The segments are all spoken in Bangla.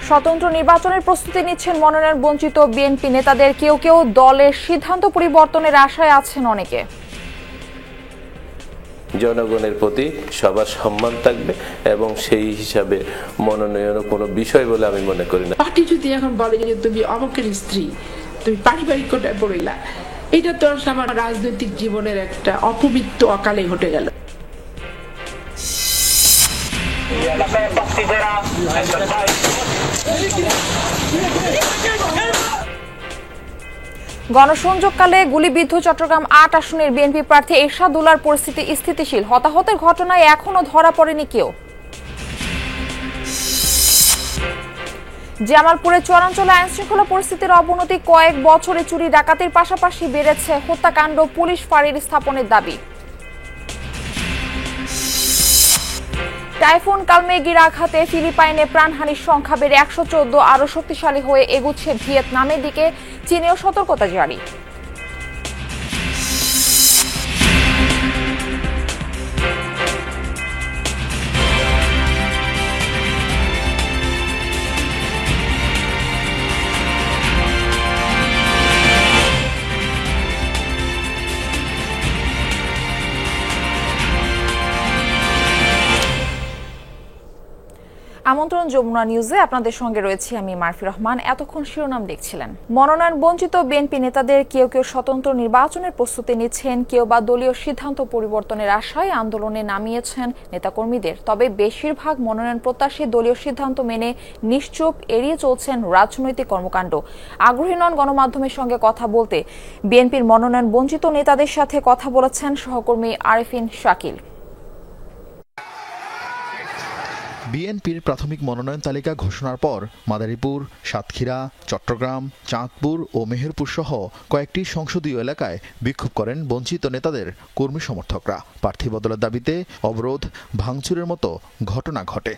স্বতন্ত্র নির্বাচনের প্রস্তুতি নিচ্ছেন মনোনয়ন বঞ্চিত বিএনপি নেতাদের কেউ কেউ দলের সিদ্ধান্ত পরিবর্তনের আশায় আছেন অনেকে। জনগণের প্রতি সবার সম্মান থাকবে এবং সেই হিসাবে মনোনয়ন কোনো বিষয় বলে আমি মনে করি না। পার্টি যদি এখন বলে যে তুমি অমকের স্ত্রী, তুমি পারিবারিক কোটায় পড়িলা, এটা তো আমার রাজনৈতিক জীবনের একটা অপবিত্র অকালে ঘটে গেল। গণসংযোগকালে গুলিবিদ্ধ চট্টগ্রাম ৮ আসনের বিএনপি প্রার্থী এরশাদুল্লাহর পরিস্থিতি স্থিতিশীল। হতাহতের ঘটনায় এখনো ধরা পড়েনি কেউ। জামালপুরে চরাঞ্চলে আইনশৃঙ্খলা পরিস্থিতির অবনতি, কয়েক বছরে চুরি ডাকাতির পাশাপাশি বেড়েছে হত্যাকাণ্ড, পুলিশ ফাঁড়ির স্থাপনের দাবি। টাইফুন কালমেগির আঘাতে ফিলিপাইনে প্রাণহানির সংখ্যা বেড়ে ১১৪, আরো শক্তিশালী হয়ে এগুচ্ছে ভিয়েতনামের দিকে, চীনেও সতর্কতা জারি। আমন্ত্রণ যমুনা নিউজে আপনাদের সঙ্গে রয়েছি আমি মারফি রহমান। এতক্ষণ শিরোনাম দেখছিলেন। মনোনয়ন বঞ্চিত বিএনপি নেতাদের কেউ কেউ স্বতন্ত্র নির্বাচনের প্রস্তুতি নিচ্ছেন, কেউ বা দলীয় সিদ্ধান্ত পরিবর্তনের আশায় আন্দোলনে নামিয়েছেন নেতাকর্মীদের। তবে বেশিরভাগ মনোনয়ন প্রত্যাশী দলীয় সিদ্ধান্ত মেনে নিশ্চুপ এড়িয়ে চলছেন রাজনৈতিক কর্মকাণ্ড। আগ্রহী নন গণমাধ্যমের সঙ্গে কথা বলতে। বিএনপির মনোনয়ন বঞ্চিত নেতাদের সাথে কথা বলেছেন সহকর্মী আরেফিন শাকিল। বিএনপির প্রাথমিক মনোনয়ন তালিকা ঘোষণার পর মাদারীপুর, সাতক্ষীরা, চট্টগ্রাম, চাঁদপুর ও মেহেরপুর সহ কয়েকটি সংসদীয় এলাকায় বিক্ষোভ করেন বঞ্চিত নেতাদের কর্মী সমর্থকরা। প্রার্থী বদলের দাবিতে অবরোধ, ভাঙচুরের মতো ঘটনা ঘটে।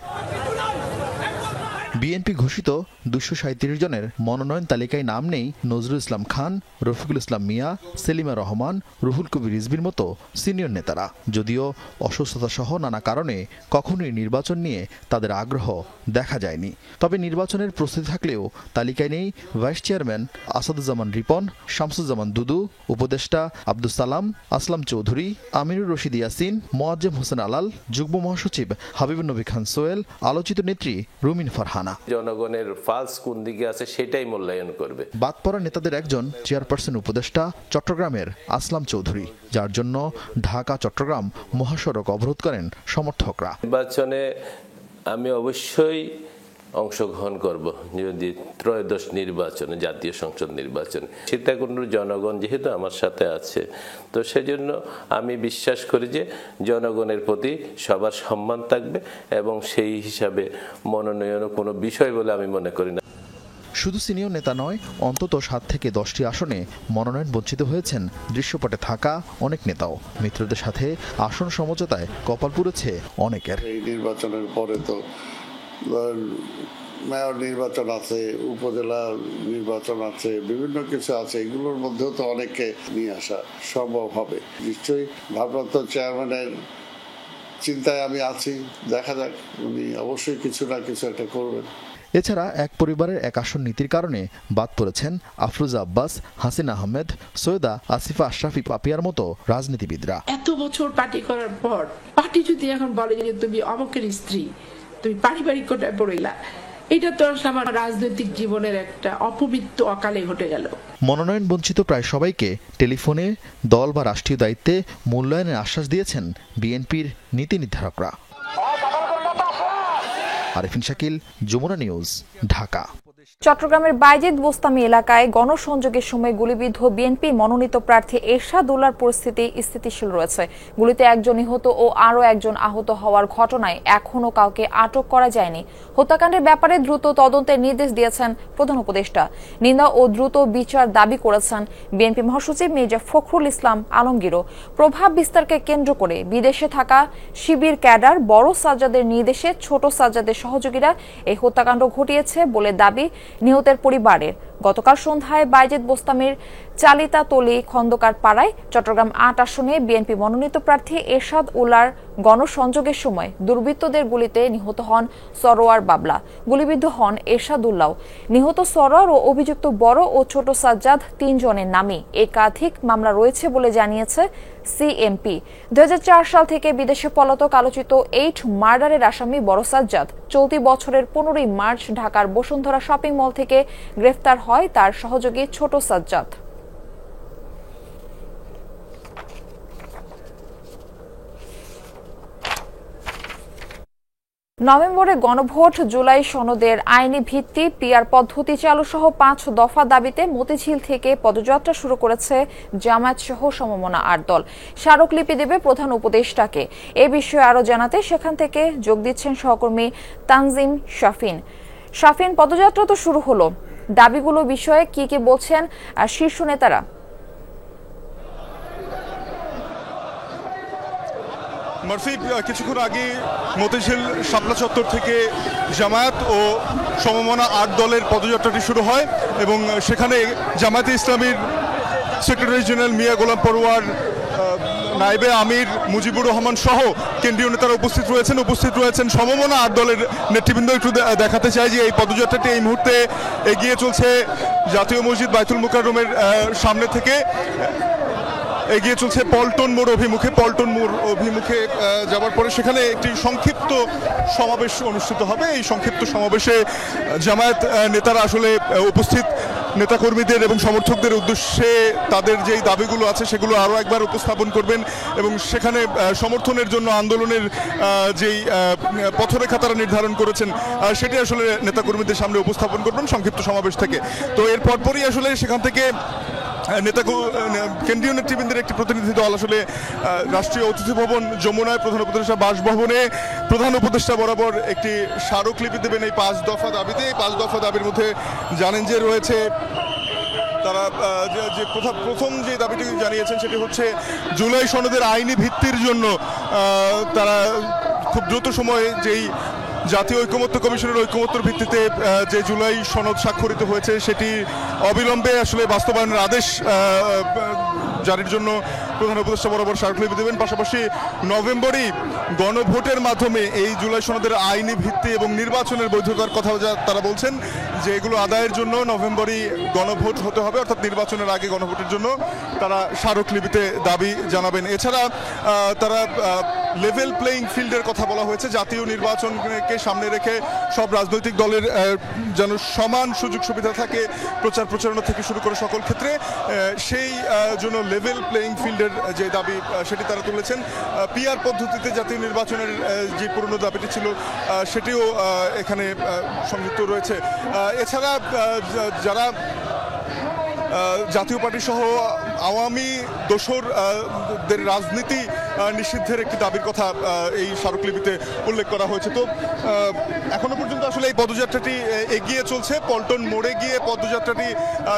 বিএনপি ঘোষিত ২৩৭ জনের মনোনয়ন তালিকায় নাম নেই নজরুল ইসলাম খান, রফিকুল ইসলাম মিয়া, সেলিমা রহমান, রুহুল কবির রিজভির মতো সিনিয়র নেতারা। যদিও অসুস্থতা সহ নানা কারণে কখনোই নির্বাচন নিয়ে তাদের আগ্রহ দেখা যায়নি। তবে নির্বাচনের প্রস্তুতি থাকলেও তালিকায় নেই ভাইস চেয়ারম্যান আসাদুজ্জামান রিপন, শামসুজ্জামান দুদু, উপদেষ্টা আব্দুস সালাম, আসলাম চৌধুরী, আমিরুর রশিদ ইয়াসিন, মোয়াজ্জেম হোসেন আলাল, যুগ্ম মহাসচিব হাবিবুন নবী খান সোহেল, আলোচিত নেত্রী রুমিন ফারহানা। জনগণের ফালস কোন দিকে আছে সেটাই মূল্যায়ন করবে। বাদ পড়া নেতাদের একজন চেয়ারপারসন উপদেষ্টা চট্টগ্রামের আসলাম চৌধুরী, যার জন্য ঢাকা চট্টগ্রাম মহাসড়ক অবরোধ করেন সমর্থকরা। নির্বাচনে আমি অবশ্যই অংশগ্রহণ করব, যদি ত্রয়োদশ নির্বাচনে, জাতীয় সংসদ নির্বাচনে। সীতাকুণ্ডের জনগণ যেহেতু আমার সাথে আছে, তো সেজন্য আমি বিশ্বাস করি যে জনগণের প্রতি সবার সম্মান থাকবে এবং সেই হিসাবে মনোনয়ন কোনো বিষয় বলে আমি মনে করি না। শুধু সিনিয়র নেতা নয়, অন্তত ৭ থেকে ১০টি আসনে মনোনয়ন বঞ্চিত হয়েছেন দৃশ্যপটে থাকা অনেক নেতাও। মিত্রদের সাথে আসন সমঝোতায় কপাল পুড়েছে অনেকের। এই নির্বাচনের পরে তো মেয়র নির্বাচন আছে, উপজেলা নির্বাচন আছে, বিভিন্ন কিছু আছে, এগুলোর মধ্যেও তো অনেককে নিয়ে আসা সম্ভব হবে। নিশ্চয়ই ভারপ্রাপ্ত চেয়ারম্যানের চিন্তায় আমি আছি, দেখা যাক, উনি অবশ্যই কিছু না কিছু একটা করবেন। এছাড়া এক পরিবারের এক আসন নীতির কারণে বাদ পড়েছেন আফরোজা আব্বাস, হাসিন আহমেদ, সৈয়দা আসিফা আশরাফি পাপিয়ার মতো রাজনীতিবিদরা। এত বছর পার্টি করার পর পার্টি যদি এখন বলে যে তুমি অমকের স্ত্রী, তুমি পারিবারিক কোটায় পড়িলা, এটা তো আমার রাজনৈতিক জীবনের একটা অপবিত্র অকালে ঘটে গেল। মনোনয়ন বঞ্চিত প্রায় সবাইকে টেলিফোনে দল বা রাষ্ট্রীয় দায়িত্বে মূল্যায়নের আশ্বাস দিয়েছেন বিএনপির নীতি নির্ধারকরা। আরেফিন শাকিল, যমুনা নিউজ, ঢাকা। চট্টগ্রামের বাইজিদ বোস্তামি এলাকায় গণসংযোগের সময় গুলিবিদ্ধ বিএনপি মনোনীত প্রার্থী এরশাদুল্লাহর পরিস্থিতি স্থিতিশীল রয়েছে। গুলিতে একজন নিহত ও আরও একজন আহত হওয়ার ঘটনায় এখনও কাউকে আটক করা যায়নি। হত্যাকাণ্ডের ব্যাপারে দ্রুত তদন্তের নির্দেশ দিয়েছেন প্রধান উপদেষ্টা। নিন্দা ও দ্রুত বিচার দাবি করেছেন বিএনপি মহাসচিব মির্জা ফখরুল ইসলাম আলমগীরও। প্রভাব বিস্তারকে কেন্দ্র করে বিদেশে থাকা শিবির ক্যাডার বড় সাজ্জাদের নির্দেশে ছোট সাজ্জাদের সহযোগীরা এই হত্যাকাণ্ড ঘটিয়েছে বলে দাবি নিহতের পরিবারের। গতকাল সন্ধ্যায় বাইজিদ বোস্তামির চালিতাতলী খন্দকার পাড়ায় চট্টগ্রাম ৮ আসনে বিএনপি মনোনীত প্রার্থী এরশাদ উল্লাহর গণসংযোগের সময় দুর্বৃত্তদের গুলিতে নিহত হন সরোয়ার বাবলা। গুলিবিদ্ধ হন এরশাদ উল্লাহ। নিহত সরোয়ার ও অভিযুক্ত বড় ও ছোট সাজ্জাদ ৩ জনের নামে একাধিক মামলা রয়েছে বলে জানিয়েছে সিএমপি। ২০০৪ সাল থেকে বিদেশে পলাতক আলোচিত 8 মার্ডারের আসামি বড় সাজ্জাদ চলতি বছরের ১৫ই মার্চ ঢাকার বসুন্ধরা শপিং মল থেকে গ্রেফতার হয় তার সহযোগী ছোট সাজ্জাদ। নভেম্বরে গণভোট, জুলাই সনদের আইনি ভিত্তি, পিআর পদ্ধতি চালু সহ 5 দফা দাবিতে মতিঝিল থেকে পদযাত্রা শুরু করেছে জামায়াত সহ সমমনা 8 দল। স্মারকলিপি দেবে প্রধান উপদেষ্টাকে। এ বিষয়ে আরো জানাতে সেখান থেকে যোগ দিচ্ছেন সহকর্মী তানজিম শাফিন। পদযাত্রা তো শুরু হলো, দাবিগুলো বিষয়ে কি বলছেন শীর্ষ নেতারা? মারফি, কিছুক্ষণ আগে মতিঝিল শাপলা চত্বর থেকে জামায়াত ও সমমনা 8 দলের পদযাত্রাটি শুরু হয় এবং সেখানে জামায়াতে ইসলামীর সেক্রেটারি জেনারেল মিয়া গোলাম পরোয়ার, নায়েবে আমির মুজিবুর রহমান সহ কেন্দ্রীয় নেতারা উপস্থিত রয়েছেন সমমনা 8 দলের নেতৃবৃন্দ। একটু দেখাতে চাই যে এই পদযাত্রাটি এই মুহূর্তে এগিয়ে চলছে জাতীয় মসজিদ বাইতুল মুকাররমের সামনে থেকে এগিয়ে চলছে পল্টন মোড় অভিমুখে যাওয়ার পরে সেখানে একটি সংক্ষিপ্ত সমাবেশ অনুষ্ঠিত হবে। এই সংক্ষিপ্ত সমাবেশে জামায়াত নেতারা আসলে উপস্থিত নেতাকর্মীদের এবং সমর্থকদের উদ্দেশ্যে তাদের যেই দাবিগুলো আছে সেগুলো আরও একবার উপস্থাপন করবেন এবং সেখানে সমর্থনের জন্য আন্দোলনের যেই পথরেখা তারা নির্ধারণ করেছেন সেটি আসলে নেতাকর্মীদের সামনে উপস্থাপন করবেন সংক্ষিপ্ত সমাবেশ থেকে। তো এর পরপরই আসলে সেখান থেকে কেন্দ্রীয় নেতৃবৃন্দের একটি প্রতিনিধি দল আসলে রাষ্ট্রীয় অতিথি ভবন যমুনায় প্রধান উপদেষ্টা বাসভবনে প্রধান উপদেষ্টা বরাবর একটি স্মারকলিপি দেবেন এই 5 দফা দাবিতে। এই 5 দফা দাবির মধ্যে জানেন যে রয়েছে, তারা যে প্রথম যে দাবিটি জানিয়েছেন সেটি হচ্ছে জুলাই সনদের আইনি ভিত্তির জন্য তারা খুব দ্রুত সময়ে যেই জাতীয় ঐকমত্য কমিশনের ঐকমত্যের ভিত্তিতে যে জুলাই সনদ স্বাক্ষরিত হয়েছে সেটি অবিলম্বে আসলে বাস্তবায়নের আদেশ জারির জন্য প্রধান উপদেষ্টা বরাবর স্মারকলিপি দেবেন। পাশাপাশি নভেম্বরেই গণভোটের মাধ্যমে এই জুলাই সনদের আইনি ভিত্তি এবং নির্বাচনের বৈধতার কথা তারা বলছেন যে এগুলো আদায়ের জন্য নভেম্বরেই গণভোট হতে হবে, অর্থাৎ নির্বাচনের আগে গণভোটের জন্য তারা স্মারকলিপিতে দাবি জানাবেন। এছাড়া তারা লেভেল প্লেইং ফিল্ডের কথা বলা হয়েছে, জাতীয় নির্বাচনকে সামনে রেখে সব রাজনৈতিক দলের যেন সমান সুযোগ সুবিধা থাকে প্রচারণা থেকে শুরু করে সকল ক্ষেত্রে, সেই জন্য লেভেল প্লেইং ফিল্ডের যে দাবি সেটি তারা তুলেছেন। পিআর পদ্ধতিতে জাতীয় নির্বাচনের যে পুরনো দাবিটি ছিল সেটিও এখানে সংযুক্ত রয়েছে। এছাড়া যারা জাতীয় পার্টি সহ আওয়ামী দোসরদের রাজনীতি নিষিদ্ধের একটি দাবির কথা এই স্মারকলিপিতে উল্লেখ করা হয়েছে। তো এখনো পর্যন্ত আসলে এই পদযাত্রাটি এগিয়ে চলছে। পল্টন মোড়ে গিয়ে পদযাত্রাটি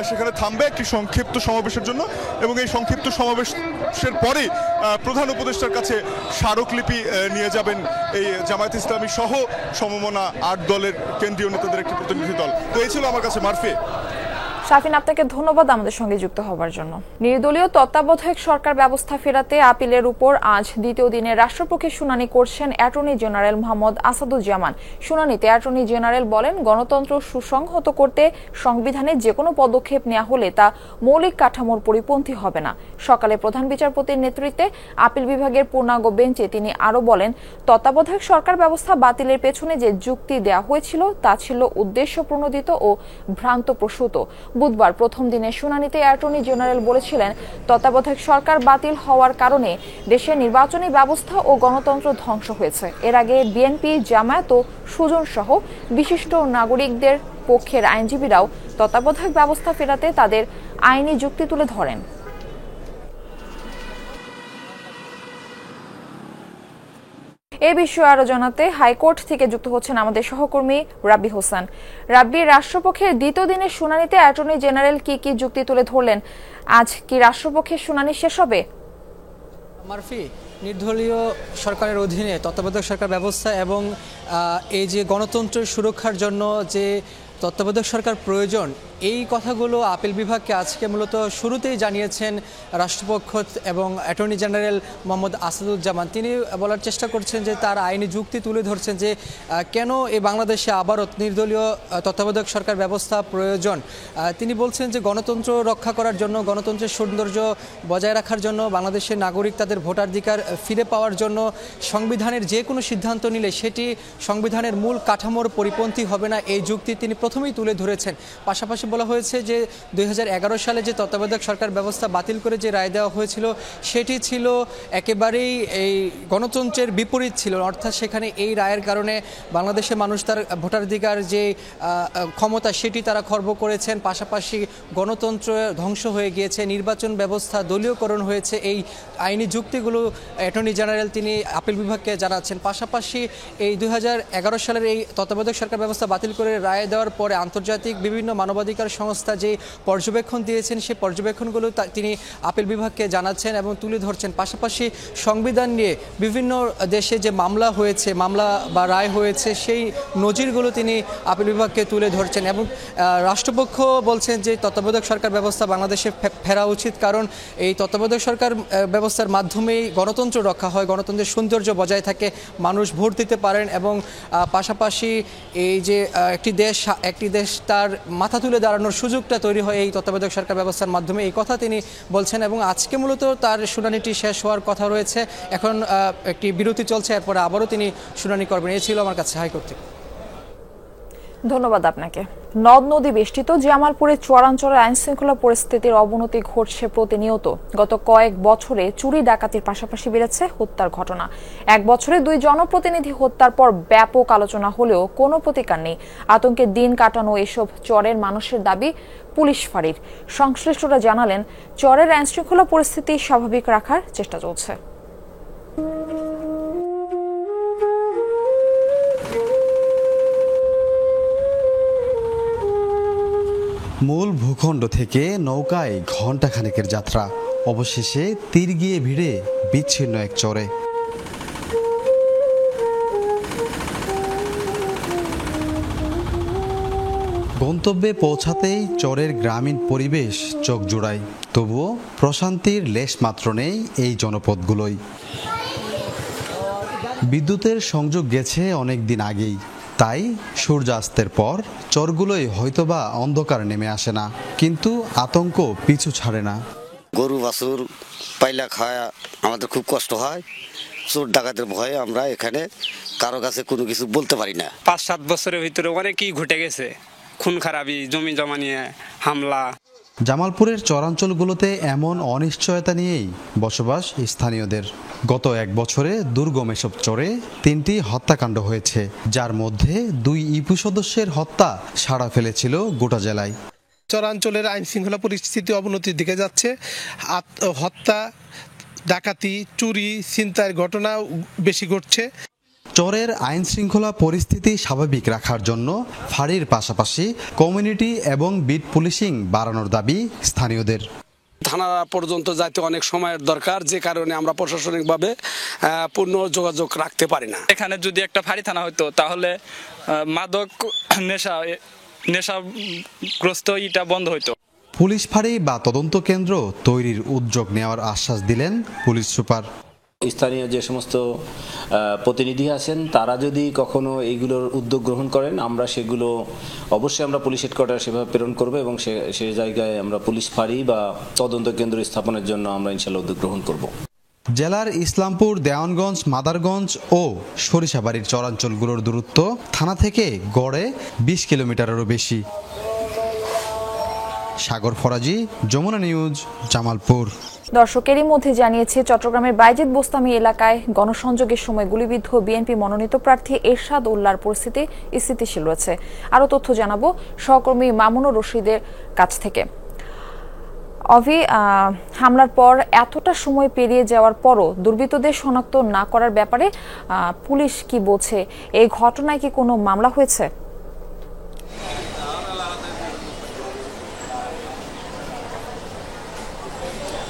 সেখানে থামবে একটি সংক্ষিপ্ত সমাবেশের জন্য এবং এই সংক্ষিপ্ত সমাবেশের পরে প্রধান উপদেষ্টার কাছে স্মারকলিপি নিয়ে যাবেন এই জামায়াত ইসলামী সহ সমমনা 8 দলের কেন্দ্রীয় নেতাদের একটি প্রতিনিধি দল। তো এই ছিল আমার কাছে মারফি। শাফিন, আপনাকে ধন্যবাদ আমাদের সঙ্গে যুক্ত হবার জন্য। নির্দলীয় তত্ত্বাবধায়ক সরকার ব্যবস্থা ফেরাতে আপিলের উপর আজ দ্বিতীয় দিনে রাষ্ট্রপক্ষে শুনানি করছেন অ্যাটর্নি জেনারেল মোহাম্মদ আসাদুজ্জামান। শুনানিতে অ্যাটর্নি জেনারেল বলেন, গণতন্ত্র সুসংহত করতে সংবিধানে যে কোনো পদক্ষেপ নেওয়া হলে তা মৌলিক কাঠামোর পরিপন্থী হবে না। সকালে প্রধান বিচারপতির নেতৃত্বে আপিল বিভাগের পূর্ণাঙ্গ বেঞ্চে তিনি আরও বলেন, তত্ত্বাবধায়ক সরকার ব্যবস্থা বাতিলের পেছনে যে যুক্তি দেওয়া হয়েছিল তা ছিল উদ্দেশ্য প্রণোদিত ও ভ্রান্তপ্রসূত। বুধবার প্রথম দিনের শুনানিতে অ্যাটর্নি জেনারেল বলেছিলেন, তত্ত্বাবধায়ক সরকার বাতিল হওয়ার কারণে দেশের নির্বাচনী ব্যবস্থা ও গণতন্ত্র ধ্বংস হয়েছে। এর আগে বিএনপি, জামায়াত ও সুজন সহ বিশিষ্ট নাগরিকদের পক্ষের আইনজীবীরাও তত্ত্বাবধায়ক ব্যবস্থা ফেরাতে তাদের আইনি যুক্তি তুলে ধরেন। এ বিষয়ে আরো জানাতে হাইকোর্ট থেকে যুক্ত হচ্ছেন আমাদের সহকর্মী রাব্বি হোসেন। রাব্বি, রাষ্ট্রপক্ষের দ্বিতীয় দিনের শুনানিতে অ্যাটর্নি জেনারেল কি যুক্তি তুলে ধরলেন? আজ কি রাষ্ট্রপক্ষের শুনানি শেষ হবে? মারফি, নির্দলীয় সরকারের অধীনে তত্ত্বাবধায়ক সরকার ব্যবস্থা এবং এই যে গণতন্ত্রের সুরক্ষার জন্য যে তত্ত্বাবধায়ক সরকার প্রয়োজন, এই কথাগুলো আপিল বিভাগকে আজকে মূলত শুরুতেই জানিয়েছেন রাষ্ট্রপক্ষ এবং অ্যাটর্নি জেনারেল মোহাম্মদ আসাদুজ্জামান। তিনি বলার চেষ্টা করছেন যে তার আইনি যুক্তি তুলে ধরছেন যে কেন এই বাংলাদেশে আবারও নির্দলীয় তত্ত্বাবধায়ক সরকার ব্যবস্থা প্রয়োজন। তিনি বলছেন যে গণতন্ত্র রক্ষা করার জন্য, গণতন্ত্রের সৌন্দর্য বজায় রাখার জন্য, বাংলাদেশের নাগরিক তাদের ভোটাধিকার ফিরে পাওয়ার জন্য সংবিধানের যে কোনো সিদ্ধান্ত নিলে সেটি সংবিধানের মূল কাঠামোর পরিপন্থী হবে না, এই যুক্তি তিনি প্রথমেই তুলে ধরেছেন। পাশাপাশি বলা হয়েছে যে 2011 সালে যে তত্ত্বাবধায়ক সরকার ব্যবস্থা বাতিল করে যে রায় দেওয়া হয়েছিল সেটি ছিল একেবারেই এই গণতন্ত্রের বিপরীত ছিল, অর্থাৎ সেখানে এই রায়ের কারণে বাংলাদেশের মানুষ তার ভোটাধিকার যে ক্ষমতা সেটি তারা খর্ব করেছেন। পাশাপাশি গণতন্ত্র ধ্বংস হয়ে গিয়েছে, নির্বাচন ব্যবস্থা দলীয়করণ হয়েছে। এই আইনি যুক্তিগুলো অ্যাটর্নি জেনারেল তিনি আপিল বিভাগকে জানাচ্ছেন। পাশাপাশি এই 2011 সালের এই তত্ত্বাবধায়ক সরকার ব্যবস্থা বাতিল করে রায় দেওয়ার পরে আন্তর্জাতিক বিভিন্ন মানবাধিকার সংস্থা যে পর্যবেক্ষণ দিয়েছেন সেই পর্যবেক্ষণগুলো তিনি আপিল বিভাগকে জানাচ্ছেন এবং তুলে ধরছেন। পাশাপাশি সংবিধান নিয়ে বিভিন্ন দেশে যে মামলা হয়েছে, মামলা বা রায় হয়েছে, সেই নজিরগুলো তিনি আপিল বিভাগকে তুলে ধরছেন এবং রাষ্ট্রপক্ষ বলছেন যে তত্ত্বাবধায়ক সরকার ব্যবস্থা বাংলাদেশে ফেরা উচিত, কারণ এই তত্ত্বাবধায়ক সরকার ব্যবস্থার মাধ্যমেই গণতন্ত্র রক্ষা হয়, গণতন্ত্রের সৌন্দর্য বজায় থাকে, মানুষ ভোট দিতে পারেন এবং পাশাপাশি এই যে একটি দেশ তার মাথা তুলে দাঁড়ানোর সুযোগটা তৈরি হয় এই তত্ত্বাবধায়ক সরকার ব্যবস্থার মাধ্যমে, এই কথা তিনি বলছেন। এবং আজকে মূলত তার শুনানিটি শেষ হওয়ার কথা রয়েছে, এখন একটি বিরতি চলছে, এরপরে আবারও তিনি শুনানি করবেন। এই ছিল আমার কাছে হাইকোর্ট থেকে। ধন্যবাদ আপনাকে। নদ নদী বেষ্টিত জামালপুরে চরাঞ্চলের আইন শৃঙ্খলা পরিস্থিতির অবনতি ঘটছে প্রতিনিয়ত। গত কয়েক বছরে চুরি ডাকাতির পাশাপাশি বেড়েছে হত্যার ঘটনা। এক বছরে 2 জনপ্রতিনিধি হত্যার পর ব্যাপক আলোচনা হলেও কোনো প্রতিকার নেই। আতঙ্কে দিন কাটানো এসব চরের মানুষের দাবি পুলিশ ফাঁড়ির। সংশ্লিষ্টরা জানালেন চরের আইন শৃঙ্খলা পরিস্থিতি স্বাভাবিক রাখার চেষ্টা চলছে। মূল ভূখণ্ড থেকে নৌকায় ঘণ্টাখানেকের যাত্রা, অবশেষে তীর গিয়ে ভিড়ে বিচ্ছিন্ন এক চরে। গন্তব্যে পৌঁছাতেই চরের গ্রামীণ পরিবেশ চোখ জোড়ায়, তবুও প্রশান্তির লেশ মাত্র নেই এই জনপদগুলোই। বিদ্যুতের সংযোগ গেছে অনেক দিন আগেই, তাই সূর্যাস্তের পর চরগুলোই হয়তোবা অন্ধকার নেমে আসে না, কিন্তু আতঙ্ক পিছু ছাড়ে না। গরু বাছুর পাইলা খাওয়া আমাদের খুব কষ্ট হয়। চোর ডাকাতের ভয়ে আমরা এখানে কারো কাছে কোনো কিছু বলতে পারি না। 5-7 বছরের ভিতরে অনেকই ঘটে গেছে, খুন খারাপি, জমি জমা নিয়ে হামলা। জামালপুরের চরাঞ্চলগুলোতে এমন অনিশ্চয়তা নিয়েই বসবাস স্থানীয়দের। গত 1 বছরে দুর্গম এসব চরে 3টি হত্যাকাণ্ড হয়েছে, যার মধ্যে 2 ইপু সদস্যের হত্যা সাড়া ফেলেছিল গোটা জেলায়। চরাঞ্চলের আইন শৃঙ্খলা পরিস্থিতি অবনতির দিকে যাচ্ছে। হত্যা, ডাকাতি, চুরি, ছিনতাইয়ের ঘটনা বেশি ঘটছে। চরের আইন শৃঙ্খলা পরিস্থিতি স্বাভাবিক রাখার জন্য ফাঁড়ির পাশাপাশি কমিউনিটি এবং বিট পুলিশিং বাড়ানোর দাবি স্থানীয়দের। থানা পর্যন্ত যাইতে অনেক সময়ের দরকার, যে কারণে আমরা প্রশাসনিকভাবে পূর্ণ যোগাযোগ রাখতে পারি না। এখানে যদি একটা ফাঁড়ি থানা হতো তাহলে মাদক নেশাগ্রস্ত এটা বন্ধ হইতো। পুলিশ ফাঁড়ি বা তদন্ত কেন্দ্র তৈরির উদ্যোগ নেওয়ার আশ্বাস দিলেন পুলিশ সুপার। স্থানীয় যে সমস্ত প্রতিনিধি আছেন তারা যদি কখনো এইগুলোর উদ্যোগ গ্রহণ করেন, আমরা সেগুলো অবশ্যই আমরা পুলিশ হেডকোয়ার্টার সেভাবে প্রেরণ করব এবং সে জায়গায় আমরা পুলিশ ফাঁড়ি বা তদন্ত কেন্দ্র স্থাপনের জন্য আমরা ইনশাআল্লাহ উদ্যোগ গ্রহণ করব। জেলার ইসলামপুর, দেওয়ানগঞ্জ, মাদারগঞ্জ ও সরিষাবাড়ির চরাঞ্চলগুলোর দূরত্ব থানা থেকে গড়ে 20 কিলোমিটারেরও বেশি। সাগর ফরাজি, যমুনা নিউজ, জামালপুর। দর্শকেরই মধ্যে জানিয়েছে চট্টগ্রামের বাইজিদ বোস্তামি এলাকায় গণসংযোগের সময় গুলিবিদ্ধ বিএনপি মনোনীত প্রার্থী এরশাদ উল্লাহর পরিস্থিতি স্থিতিশীল রয়েছে। আরও তথ্য জানাবো সহকর্মী মামুনুর রশিদের কাছ থেকে। হামলার পর এতটা সময় পেরিয়ে যাওয়ার পরও দুর্বৃত্তদের শনাক্ত না করার ব্যাপারে পুলিশ কি বলছে? এই ঘটনায় কি কোনো মামলা হয়েছে?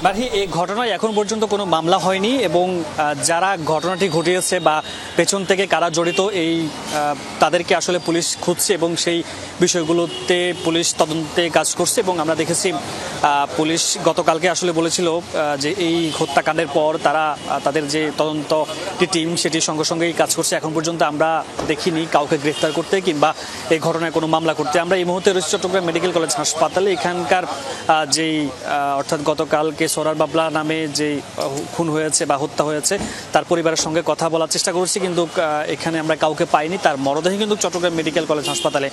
বাকি এই ঘটনায় এখন পর্যন্ত কোনো মামলা হয়নি এবং যারা ঘটনাটি ঘটিয়েছে বা পেছন থেকে কারা জড়িত এই তাদেরকে আসলে পুলিশ খুঁজছে এবং সেই বিষয়গুলোতে পুলিশ তদন্তে কাজ করছে। এবং আমরা দেখেছি পুলিশ গতকালকে আসলে বলেছিল যে এই হত্যাকাণ্ডের পর তারা তাদের যে তদন্ত টিম সেটি সঙ্গে সঙ্গেই কাজ করছে। এখন পর্যন্ত আমরা দেখিনি কাউকে গ্রেফতার করতে কিংবা এই ঘটনায় কোনো মামলা করতে। আমরা এই মুহূর্তে রয়েছে চট্টগ্রাম মেডিকেল কলেজ হাসপাতালে। এখানকার যেই অর্থাৎ গতকালকে সোরার বাবলা নামে যে খুন হয়েছে বা হত্যা হয়েছে তার পরিবারের সঙ্গে কথা বলার চেষ্টা করছি, কিন্তু এখানে আমরা কাউকে পাইনি। তার মরদেহ কিন্তু চট্টগ্রাম মেডিকেল কলেজ হাসপাতালে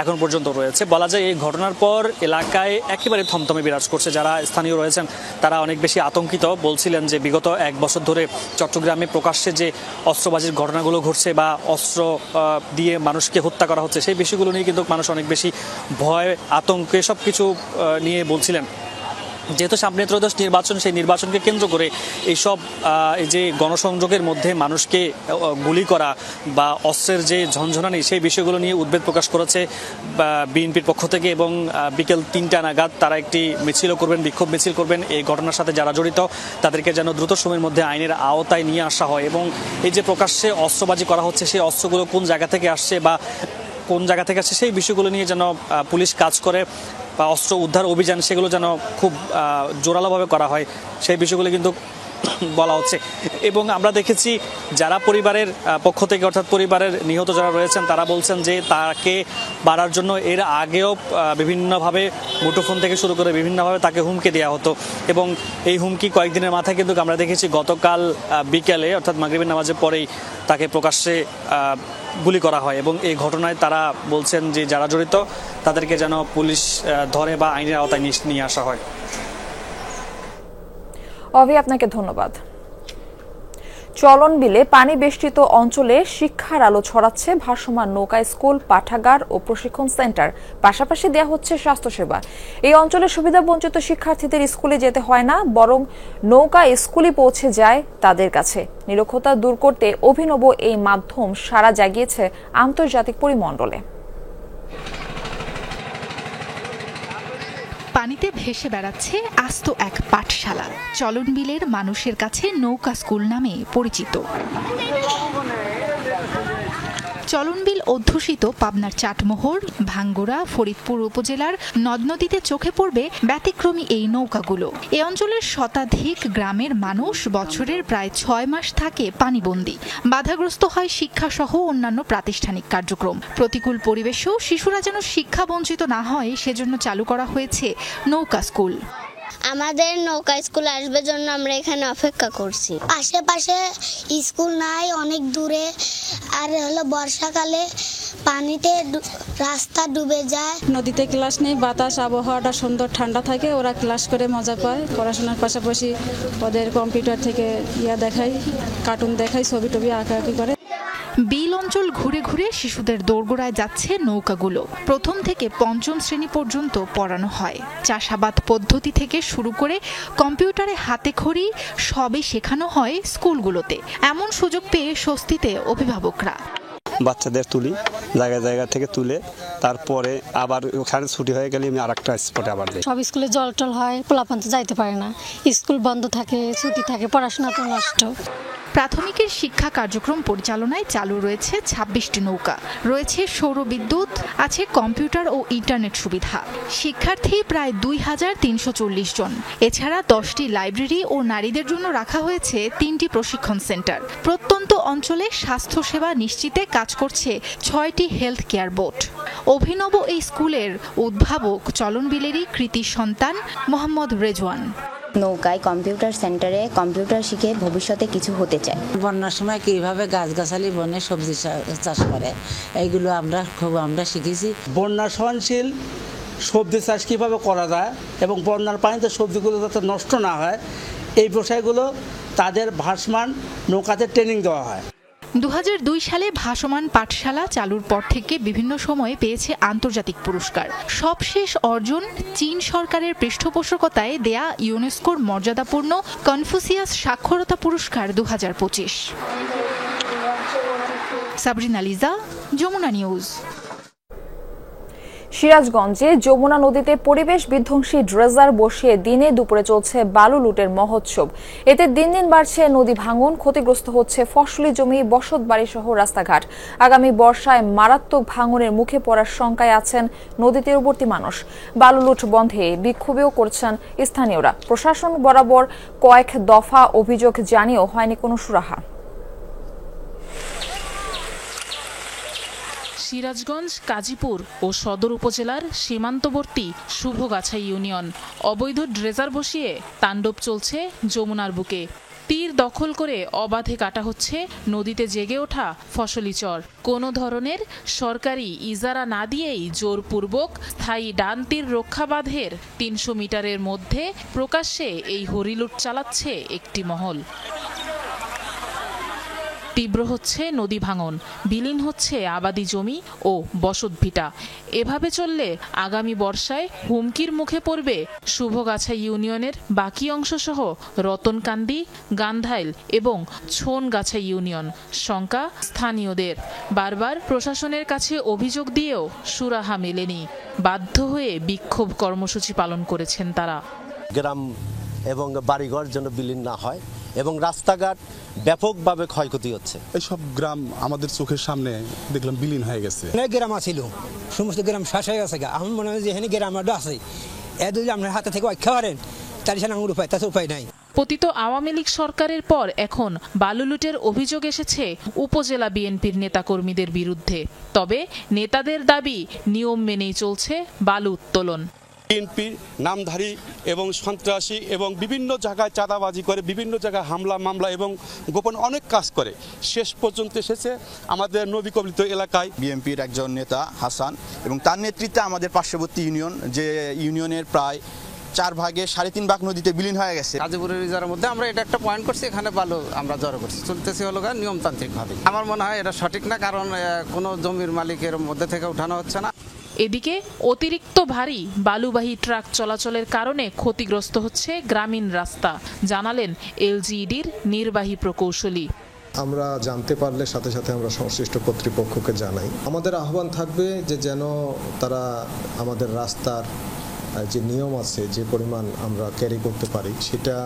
এখন পর্যন্ত রয়েছে। বলা যায় এই ঘটনার পর এলাকায় একেবারে থমথমে বিরাজ করছে। যারা স্থানীয় রয়েছেন তারা অনেক বেশি আতঙ্কিত। বলছিলেন যে বিগত 1 বছর ধরে চট্টগ্রামে প্রকাশ্যে যে অস্ত্রবাজির ঘটনাগুলো ঘটছে বা অস্ত্র দিয়ে মানুষকে হত্যা করা হচ্ছে সেই বিষয়গুলো নিয়ে কিন্তু মানুষ অনেক বেশি ভয় আতঙ্কে সবকিছু নিয়ে বলছিলেন। যেহেতু সামনে ত্রয়োদশ নির্বাচন, সেই নির্বাচনকে কেন্দ্র করে এইসব এই যে গণসংযোগের মধ্যে মানুষকে গুলি করা বা অস্ত্রের যে ঝনঝনানি সেই বিষয়গুলো নিয়ে উদ্বেগ প্রকাশ করেছে বিএনপির পক্ষ থেকে। এবং বিকেল 3টা নাগাদ তারা একটি মিছিলও করবেন, বিক্ষোভ মিছিল করবেন। এই ঘটনার সাথে যারা জড়িত তাদেরকে যেন দ্রুত সময়ের মধ্যে আইনের আওতায় নিয়ে আসা হয় এবং এই যে প্রকাশ্যে অস্ত্রবাজি করা হচ্ছে সেই অস্ত্রগুলো কোন জায়গা থেকে আসছে বা কোন জায়গা থেকে আসছে সেই বিষয়গুলো নিয়ে যেন পুলিশ কাজ করে বা অস্ত্র উদ্ধার অভিযান সেগুলো যেন খুব জোরালোভাবে করা হয় সেই বিষয়গুলো কিন্তু বলা হচ্ছে। এবং আমরা দেখেছি যারা পরিবারের পক্ষ থেকে অর্থাৎ পরিবারের নিহত যারা রয়েছেন তারা বলছেন যে তাকে বাড়ার জন্য এর আগেও বিভিন্নভাবে মুঠোফোন থেকে শুরু করে বিভিন্নভাবে তাকে হুমকি দেওয়া হতো এবং এই হুমকি কয়েকদিনের মাথায় কিন্তু আমরা দেখেছি গতকাল বিকেলে অর্থাৎ মাগরিবের নামাজের পরেই তাকে প্রকাশ্যে গুলি করা হয়। এবং এই ঘটনায় তারা বলছেন যে যারা জড়িত তাদেরকে যেন পুলিশ ধরে বা আইনের আওতায় নিয়ে আসা হয়। অভি, আপনাকে ধন্যবাদ। চলন বিলে পানি বেষ্টিত অঞ্চলে শিক্ষার আলো ছড়াচ্ছে ভাসমান নৌকা স্কুল, পাঠাগার ও প্রশিক্ষণ সেন্টার। পাশাপাশি দেয়া হচ্ছে স্বাস্থ্যসেবা। এই অঞ্চলে সুবিধা বঞ্চিত শিক্ষার্থীদের স্কুলে যেতে হয় না, বরং নৌকা স্কুলই পৌঁছে যায় তাদের কাছে। নিরক্ষরতা দূর করতে অভিনব এই মাধ্যম সাড়া জাগিয়েছে আন্তর্জাতিক পরিমণ্ডলে। পানিতে ভেসে বেড়াচ্ছে আস্ত এক পাঠশালা। চলন বিলের মানুষের কাছে নৌকা স্কুল নামে পরিচিত। চলনবিল অধ্যুষিত পাবনার চাটমোহর, ভাঙ্গুড়া, ফরিদপুর উপজেলার নদ নদীতে চোখে পড়বে ব্যতিক্রমী এই নৌকাগুলো। এ অঞ্চলের শতাধিক গ্রামের মানুষ বছরের প্রায় 6 মাস থাকে পানিবন্দী। বাধাগ্রস্ত হয় শিক্ষাসহ অন্যান্য প্রাতিষ্ঠানিক কার্যক্রম। প্রতিকূল পরিবেশেও শিশুরা যেন শিক্ষা বঞ্চিত না হয় সেজন্য চালু করা হয়েছে নৌকা স্কুল। আমাদের নৌকা স্কুল আসবে জন্য আমরা এখানে অপেক্ষা করছি। আশেপাশে স্কুল নাই, অনেক দূরে। আর হলো বর্ষাকালে পানিতে রাস্তা ডুবে যায়। নদীতে ক্লাস নেই, বাতাস আবহাওয়াটা সুন্দর ঠান্ডা থাকে, ওরা ক্লাস করে মজা পায়। পড়াশোনার পাশাপাশি ওদের কম্পিউটার থেকে দেখাই, কার্টুন দেখাই, ছবি টবি আঁকাআঁকি করে। বিল অঞ্চল ঘুরে ঘুরে শিশুদের দোরগোড়ায় যাচ্ছে নৌকাগুলো। প্রথম থেকে 5ম শ্রেণী পর্যন্ত পড়ানো হয়। চাষাবাদ পদ্ধতি থেকে শুরু করে কম্পিউটারে হাতেখড়ি সবই শেখানো হয় স্কুলগুলোতে। এমন সুযোগ পেয়ে স্বস্তিতে অভিভাবকরা। বাচ্চাদের তুলি জায়গা জায়গা থেকে তুলে তারপরে আবার ওখানে ছুটি হয়ে গেলে আমি আরেকটা স্পটে আবার যাই। সব স্কুলে জল টল হয়, পোলাপান তো যাইতে পারে না, স্কুল বন্ধ থাকে, ছুটি থাকে, পড়াশোনা তো নষ্ট। প্রাথমিকের শিক্ষা কার্যক্রম পরিচালনায় চালু রয়েছে 26টি নৌকা, রয়েছে সৌর বিদ্যুৎ, আছে কম্পিউটার ও ইন্টারনেট সুবিধা। শিক্ষার্থী প্রায় 2340 জন। এছাড়া 10টি লাইব্রেরি ও নারীদের জন্য রাখা হয়েছে 3টি প্রশিক্ষণ সেন্টার। প্রত্যন্ত অঞ্চলে স্বাস্থ্যসেবা নিশ্চিতে কাজ করছে 6টি হেলথ কেয়ার বোর্ড। অভিনব এই স্কুলের উদ্ভাবক চলনবিলেরই কৃতি সন্তান মোহাম্মদ রেজওয়ান। নৌকায় কম্পিউটার সেন্টারে কম্পিউটার শিখে ভবিষ্যতে কিছু হতে চায়। বন্যার সময় কিভাবে গাছগাছালি বনে সবজি চাষ করে এইগুলো আমরা শিখেছি। বন্যা সহনশীল সবজি চাষ কীভাবে করা যায় এবং বন্যার পানিতে সবজিগুলো যাতে নষ্ট না হয় এই বিষয়গুলো তাদের ভাসমান নৌকাতে ট্রেনিং দেওয়া হয়। 2002 সালে ভাসমান পাঠশালা চালুর পর থেকে বিভিন্ন সময়ে পেয়েছে আন্তর্জাতিক পুরস্কার। সবশেষ অর্জন চীন সরকারের পৃষ্ঠপোষকতায় দেয়া ইউনেস্কোর মর্যাদাপূর্ণ কনফুসিয়াস সাক্ষরতা পুরস্কার 2025। সাবরিনা লিজা, যমুনা নিউজ। সিরাজগঞ্জে যমুনা নদীতে পরিবেশ বিধ্বংসী ড্রেজার বসিয়ে দিনে দুপুরে চলছে বালু লুটের মহোৎসব। এতে দিন দিন বাড়ছে নদী ভাঙন, ক্ষতিগ্রস্ত হচ্ছে ফসলি জমি, বসতবাড়ি সহ রাস্তাঘাট। আগামী বর্ষায় মারাত্মক ভাঙনের মুখে পড়ার শঙ্কায় আছেন নদী তীরবর্তী মানুষ। বালু লুট বন্ধে বিক্ষোভও করছেন স্থানীয়রা। প্রশাসন বরাবর কয়েক দফা অভিযোগ জানিয়েও হয়নি কোনো সুরাহা। সিরাজগঞ্জ, কাজীপুর ও সদর উপজেলার সীমান্তবর্তী শুভগাছা ইউনিয়ন। অবৈধ ড্রেজার বসিয়ে তাণ্ডব চলছে যমুনার বুকে। তীর দখল করে অবাধে কাটা হচ্ছে নদীতে জেগে ওঠা ফসলি চর। কোনো ধরনের সরকারি ইজারা না দিয়েই জোরপূর্বক স্থায়ী ডান তীর রক্ষা বাঁধের ৩০০ মিটারের মধ্যে প্রকাশ্যে এই হরিলুট চালাচ্ছে একটি মহল। তীব্র হচ্ছে নদী ভাঙন, বিলীন হচ্ছে আবাদি জমি ও বসতভিটা। এভাবে চললে আগামী বর্ষায় হুমকির মুখে পড়বে শুভগাছা ইউনিয়নের বাকি অংশসহ রতনকান্দি, গান্ধাইল এবং ছোনগাছা ইউনিয়ন। শঙ্কা স্থানীয়দের। বারবার প্রশাসনের কাছে অভিযোগ দিয়েও সুরাহা মেলেনি। বাধ্য হয়ে বিক্ষোভ কর্মসূচি পালন করেছেন তারা। গ্রাম এবং বাড়িঘর যেন বিলীন না হয় এবং রাস্তাঘাট ব্যাপকভাবে ক্ষয়ক্ষতি হচ্ছে। এইসব গ্রাম আমাদের চোখের সামনে দেখলাম বিলীন হয়ে গেছে। অনেক গ্রাম আছিল, সমস্ত গ্রাম শেষ হয়ে গেছে। আমার মনে হয় যে এখানে গ্রাম আছে, এ যদি আপনার হাতে থেকে রক্ষা করেন তার সাথে আমার উপায়, তাতে উপায় নাই। পতিত আওয়ামী লীগ সরকারের পর এখন বালু লুটের অভিযোগ এসেছে উপজেলা বিএনপির নেতাকর্মীদের বিরুদ্ধে। তবে নেতাদের দাবি নিয়ম মেনেই চলছে বালু উত্তোলন। বিএনপির নামধারী এবং সন্ত্রাসী এবং বিভিন্ন জায়গায় চাঁদাবাজি করে, বিভিন্ন জায়গায় হামলা মামলা এবং গোপন অনেক কাজ করে। শেষ পর্যন্ত এসেছে আমাদের নবী কবলিত এলাকায়। বিএনপির একজন নেতা হাসান এবং তার নেতৃত্বে আমাদের পার্শ্ববর্তী ইউনিয়ন, যে ইউনিয়নের প্রায় 4 ভাগে 3.5 ভাগ নদীতে বিলীন হয়ে গেছে। গাজীপুরের রিজার্ভের মধ্যে আমরা এটা একটা পয়েন্ট করছি, এখানে বালু আমরা জড়ো করছি, চলতেছি হলো নিয়মতান্ত্রিকভাবে। আমার মনে হয় এটা সঠিক না, কারণ কোনো জমির মালিকের মধ্যে থেকে উঠানো হচ্ছে না। এদিকে অতিরিক্ত ভারী বালুবাহী ট্রাক চলাচলের কারণে ক্ষতিগ্রস্ত হচ্ছে গ্রামীণ রাস্তা, জানালেন এলজিইডির নির্বাহী প্রকৌশলী। আমরা জানতে পারলে সাথে সাথে আমরা সংশ্লিষ্ট কর্তৃপক্ষকে জানাই। আমাদের আহ্বান থাকবে যে যেন তারা আমাদের রাস্তার যে নিয়ম আছে, যে পরিমাণ আমরা ক্যারি করতে পারি, সেটা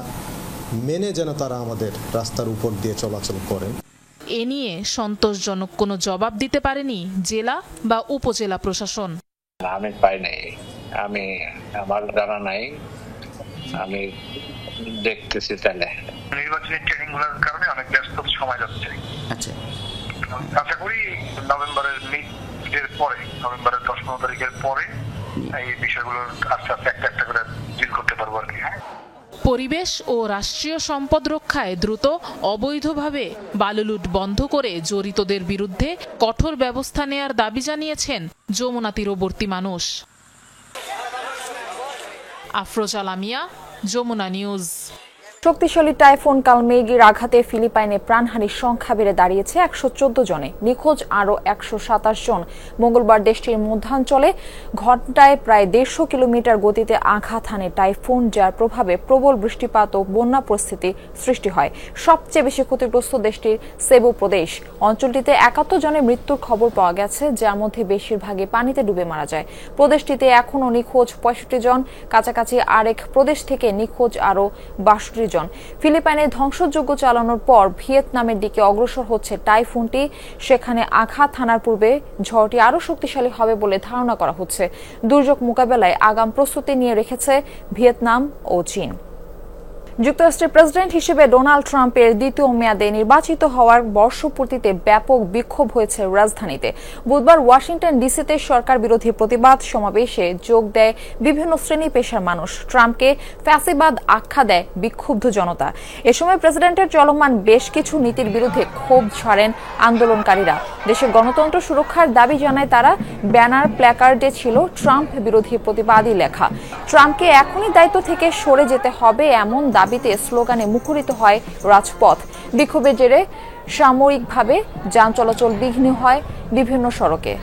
মেনে যেন তারা আমাদের রাস্তার উপর দিয়ে চলাচল করেন। এ নিয়ে সন্তোষজনক কোনো জবাব দিতে পারেনি জেলা বা উপজেলা প্রশাসন। আমি পাই নাই, আমার জানা নাই, আমি দেখতেছি। তাহলে নির্বাচনী ট্রেনিং গুলোর কারণে অনেক ব্যস্ত সময় যাচ্ছে। আচ্ছা, আশা করি নভেম্বরের মিডের পরে, নভেম্বরের 10-15 তারিখের পরে এই বিষয়গুলো আস্তে আস্তে একটা করে ডিল করতে পারবো আর কি। পরিবেশ ও রাষ্ট্রীয় সম্পদ রক্ষায় দ্রুত অবৈধভাবে বালু লুট বন্ধ করে জড়িতদের বিরুদ্ধে কঠোর ব্যবস্থা নেয়ার দাবি জানিয়েছেন যমুনা তীরবর্তী মানুষ। আফরোজা লামিয়া, যমুনা নিউজ। শক্তিশালী টাইফুন কালমেঘির আঘাতে ফিলিপাইনে প্রাণহানির সংখ্যা বেড়ে দাঁড়িয়েছে 114 জনে। নিখোঁজ আরও 127 জন। মঙ্গলবার দেশটির মধ্যাঞ্চলে ঘণ্টায় প্রায় 150 কিলোমিটার গতিতে আঘাত হানে টাইফুন, যার প্রভাবে প্রবল বৃষ্টিপাত ও বন্যা পরিস্থিতি সৃষ্টি হয়। সবচেয়ে বেশি ক্ষতিগ্রস্ত দেশটির সেবু প্রদেশ। অঞ্চলটিতে 71 জনের মৃত্যুর খবর পাওয়া গেছে, যার মধ্যে বেশিরভাগই পানিতে ডুবে মারা যায়। প্রদেশটিতে এখনও নিখোঁজ 65 জন। কাছাকাছি আরেক প্রদেশ থেকে নিখোঁজ আরও 62 জন। ফিলিপাইনে ধ্বংসযজ্ঞ চালানোর পর ভিয়েতনামের দিকে অগ্রসর হচ্ছে টাইফুনটি। সেখানে আঘাত হানার পূর্বে ঝড়টি আরও শক্তিশালী হবে বলে ধারণা করা হচ্ছে। দুর্যোগ মোকাবেলায় আগাম প্রস্তুতি নিয়ে রেখেছে ভিয়েতনাম ও চীন। যুক্তরাষ্ট্রের প্রেসিডেন্ট হিসেবে ডোনাল্ড ট্রাম্পের দ্বিতীয় মেয়াদে নির্বাচিত হওয়ার বর্ষপূর্তিতে ব্যাপক বিক্ষোভ হয়েছে রাজধানীতে। বুধবার ওয়াশিংটন ডিসিতে সরকার বিরোধী প্রতিবাদ সমাবেশে যোগ দেয় বিভিন্ন শ্রেণী পেশার মানুষ। ট্রাম্পকে ফ্যাসিবাদ আখ্যা দেয় বিক্ষুব্ধ জনতা। এ সময় প্রেসিডেন্টের চলমান বেশ কিছু নীতির বিরুদ্ধে ক্ষোভ ঝাড়েন আন্দোলনকারীরা। দেশের গণতন্ত্র সুরক্ষার দাবি জানায় তারা। ব্যানার, প্ল্যাকার্ডে ছিল ট্রাম্প বিরোধী প্রতিবাদী লেখা। ট্রাম্পকে এখনই দায়িত্ব থেকে সরে যেতে হবে এমন দাবিতে স্লোগানে মুখরিত হয় রাজপথ। বিক্ষোভের জেরে সাময়িকভাবে যান চলাচল বিঘ্ন হয় বিভিন্ন সড়কে।